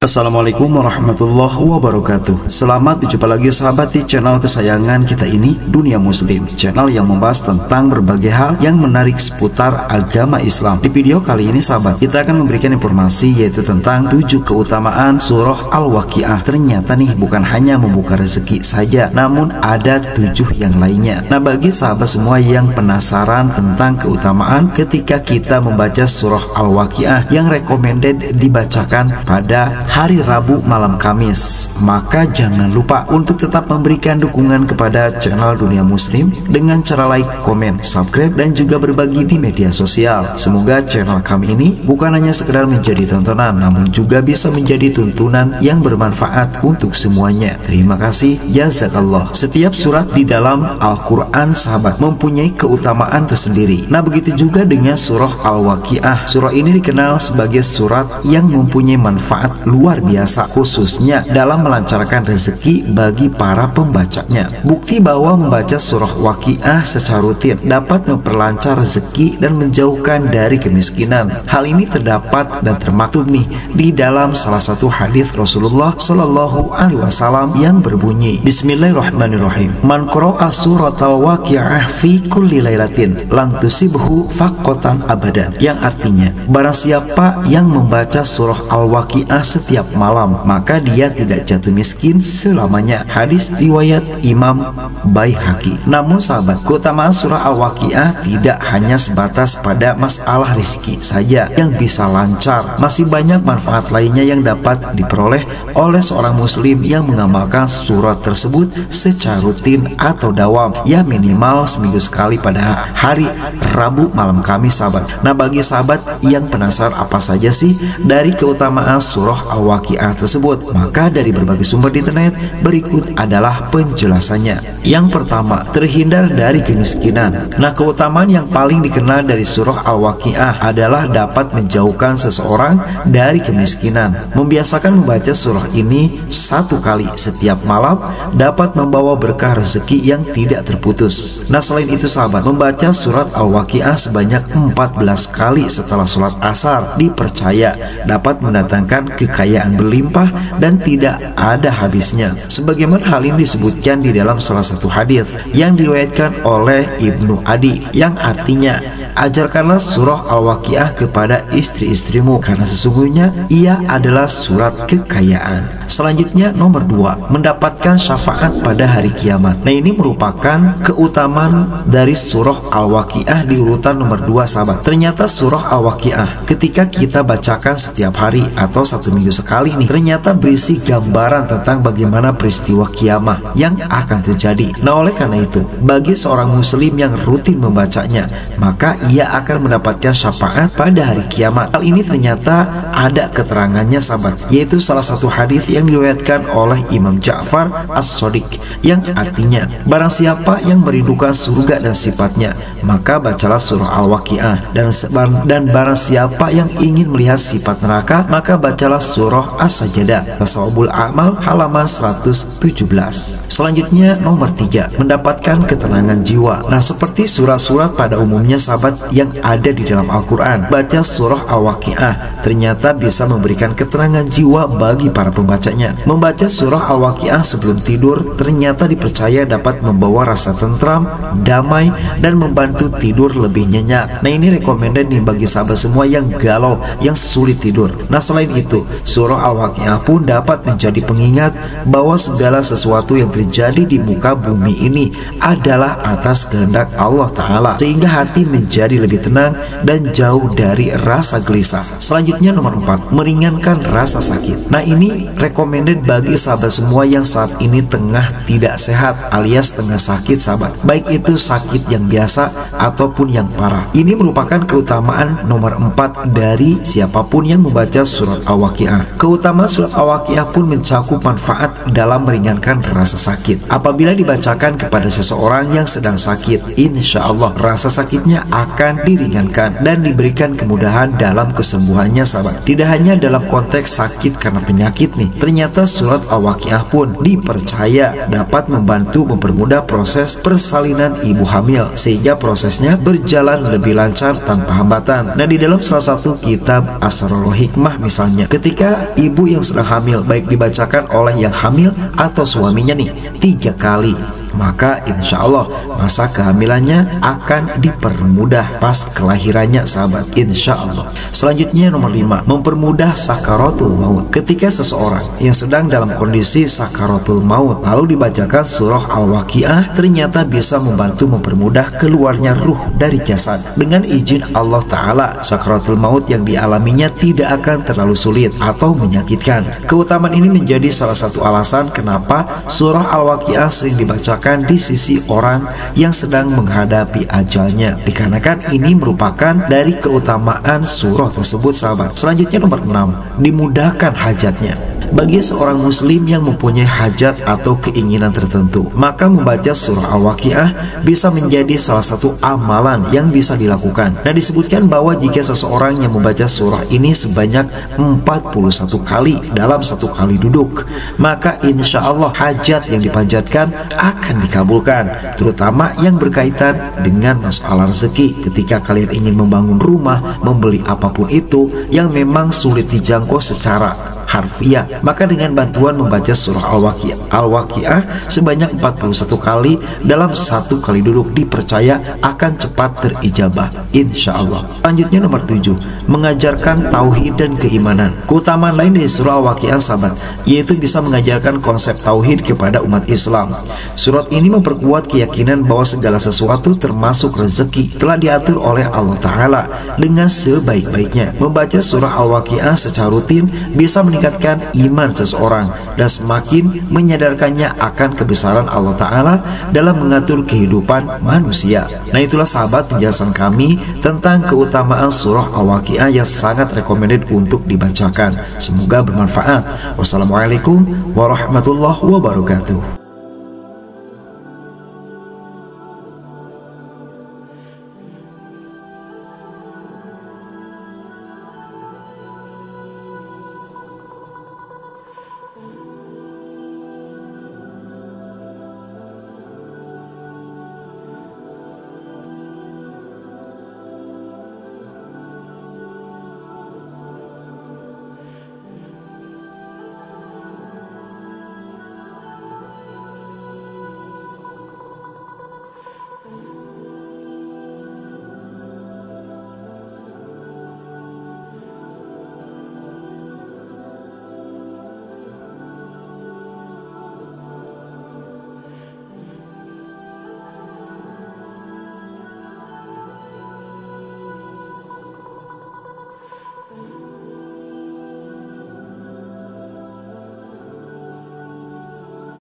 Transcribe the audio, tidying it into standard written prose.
Assalamualaikum warahmatullahi wabarakatuh. Selamat berjumpa lagi sahabat di channel kesayangan kita ini, Dunia Muslim, channel yang membahas tentang berbagai hal yang menarik seputar agama Islam. Di video kali ini sahabat, kita akan memberikan informasi yaitu tentang 7 keutamaan surah Al-Waqiah. Ternyata nih bukan hanya membuka rezeki saja, namun ada 7 yang lainnya. Nah, bagi sahabat semua yang penasaran tentang keutamaan ketika kita membaca surah Al-Waqiah yang recommended dibacakan pada hari Rabu malam Kamis, maka jangan lupa untuk tetap memberikan dukungan kepada channel Dunia Muslim dengan cara like, komen, subscribe, dan juga berbagi di media sosial. Semoga channel kami ini bukan hanya sekedar menjadi tontonan, namun juga bisa menjadi tuntunan yang bermanfaat untuk semuanya. Terima kasih, jazakallah. Setiap surat di dalam Al-Quran sahabat mempunyai keutamaan tersendiri. Nah, begitu juga dengan surah Al-Waqiah. Surah ini dikenal sebagai surat yang mempunyai manfaat luar biasa, khususnya dalam melancarkan rezeki bagi para pembacanya. Bukti bahwa membaca surah Waqiah secara rutin dapat memperlancar rezeki dan menjauhkan dari kemiskinan. Hal ini terdapat dan termaktub nih di dalam salah satu hadis Rasulullah Shallallahu Alaihi Wasallam yang berbunyi, Bismillahirrahmanirrahim, Man qara'a suratal Waqiah fi kulli lailatin lan tusibhu faqatan abadan, yang artinya barang siapa yang membaca surah Al-Waqiah setiap malam, maka dia tidak jatuh miskin selamanya. Hadis riwayat Imam Baihaqi. Namun sahabat, keutamaan surah Al-Waqiah tidak hanya sebatas pada masalah rezeki saja yang bisa lancar. Masih banyak manfaat lainnya yang dapat diperoleh oleh seorang muslim yang mengamalkan surat tersebut secara rutin atau dawam, ya minimal seminggu sekali pada hari Rabu malam Kamis sahabat. Nah, bagi sahabat yang penasaran apa saja sih dari keutamaan surah Al-Waqiah tersebut, maka dari berbagai sumber di internet berikut adalah penjelasannya. Yang pertama, terhindar dari kemiskinan. Nah, keutamaan yang paling dikenal dari surah Al-Waqiah adalah dapat menjauhkan seseorang dari kemiskinan. Membiasakan membaca surah ini 1 kali setiap malam dapat membawa berkah rezeki yang tidak terputus. Nah, selain itu sahabat, membaca surat Al-Waqiah sebanyak 14 kali setelah sholat asar dipercaya dapat mendatangkan kekayaan berlimpah dan tidak ada habisnya, sebagaimana hal ini disebutkan di dalam salah satu hadis yang diriwayatkan oleh Ibnu Adi, yang artinya, ajarkanlah surah Al-Waqiah kepada istri-istrimu karena sesungguhnya ia adalah surat kekayaan. Selanjutnya nomor 2, mendapatkan syafaat pada hari kiamat. Nah, ini merupakan keutamaan dari surah Al-Waqiah di urutan nomor 2 sahabat. Ternyata surah Al-Waqiah ketika kita bacakan setiap hari atau 1 minggu sekali nih, ternyata berisi gambaran tentang bagaimana peristiwa kiamat yang akan terjadi. Nah, oleh karena itu, bagi seorang muslim yang rutin membacanya, maka ia akan mendapatkan syafaat pada hari kiamat. Hal ini ternyata ada keterangannya sahabat, yaitu salah satu hadis yang diriwayatkan oleh Imam Ja'far As-Shadiq, yang artinya, barang siapa yang merindukan surga dan sifatnya, maka bacalah surah Al-Waqiah, dan barang siapa yang ingin melihat sifat neraka, maka bacalah surah As-Sajdah, Tasawwubul A'mal, halaman 117. Selanjutnya nomor 3, mendapatkan ketenangan jiwa. Nah, seperti surat-surat pada umumnya sahabat yang ada di dalam Al-Quran, baca surah Al-Waqiah ternyata bisa memberikan ketenangan jiwa bagi para pembacanya. Membaca surah Al-Waqiah sebelum tidur ternyata dipercaya dapat membawa rasa tentram, damai, dan membantu tidur lebih nyenyak. Nah, ini recommended nih bagi sahabat semua yang galau, yang sulit tidur. Nah, selain itu, surah Al-Waqiah pun dapat menjadi pengingat bahwa segala sesuatu yang terjadi di muka bumi ini adalah atas kehendak Allah Ta'ala, sehingga hati menjadi lebih tenang dan jauh dari rasa gelisah. Selanjutnya nomor 4, meringankan rasa sakit. Nah, ini recommended bagi sahabat semua yang saat ini tengah tidak sehat alias tengah sakit sahabat, baik itu sakit yang biasa ataupun yang parah. Ini merupakan keutamaan nomor 4 dari siapapun yang membaca surat Al-Waqiah. Keutamaan surat Al-Waqiah pun mencakup manfaat dalam meringankan rasa sakit. Apabila dibacakan kepada seseorang yang sedang sakit, insya Allah rasa sakitnya akan diringankan dan diberikan kemudahan dalam kesembuhannya sahabat. Tidak hanya dalam konteks sakit karena penyakit nih, ternyata surat Al-Waqiah pun dipercaya dapat membantu mempermudah proses persalinan ibu hamil sehingga prosesnya berjalan lebih lancar tanpa hambatan. Nah, di dalam salah satu kitab Asrarul Hikmah misalnya, ketika ibu yang sedang hamil baik dibacakan oleh yang hamil atau suaminya nih 3 kali, maka insya Allah masa kehamilannya akan dipermudah pas kelahirannya, sahabat, insya Allah. Selanjutnya nomor 5, mempermudah sakaratul maut. Ketika seseorang yang sedang dalam kondisi sakaratul maut lalu dibacakan surah Al-Waqiah, ternyata bisa membantu mempermudah keluarnya ruh dari jasad. Dengan izin Allah Ta'ala, sakaratul maut yang dialaminya tidak akan terlalu sulit atau menyakitkan. Keutamaan ini menjadi salah satu alasan kenapa surah Al-Waqiah sering dibacakan di sisi orang yang sedang menghadapi ajalnya, dikarenakan ini merupakan dari keutamaan surah tersebut, sahabat. Selanjutnya nomor 6, dimudahkan hajatnya. Bagi seorang muslim yang mempunyai hajat atau keinginan tertentu, maka membaca surah Al-Waqiah bisa menjadi salah satu amalan yang bisa dilakukan. Nah, disebutkan bahwa jika seseorang yang membaca surah ini sebanyak 41 kali dalam 1 kali duduk, maka insya Allah hajat yang dipanjatkan akan dikabulkan, terutama yang berkaitan dengan masalah rezeki. Ketika kalian ingin membangun rumah, membeli apapun itu yang memang sulit dijangkau secara harfiah, maka dengan bantuan membaca surah Al-Waqiah sebanyak 41 kali dalam 1 kali duduk dipercaya akan cepat terijabah, insya Allah. Selanjutnya nomor 7, mengajarkan tauhid dan keimanan. Keutamaan lain dari surah Al-Waqiah, sahabat, yaitu bisa mengajarkan konsep tauhid kepada umat Islam. Surat ini memperkuat keyakinan bahwa segala sesuatu termasuk rezeki telah diatur oleh Allah Ta'ala dengan sebaik-baiknya. Membaca surah Al-Waqiah secara rutin bisa meningkatkan iman seseorang dan semakin menyadarkannya akan kebesaran Allah Ta'ala dalam mengatur kehidupan manusia. Nah, itulah sahabat penjelasan kami tentang keutamaan surah Al-Waqiah yang sangat recommended untuk dibacakan. Semoga bermanfaat. Wassalamualaikum warahmatullahi wabarakatuh.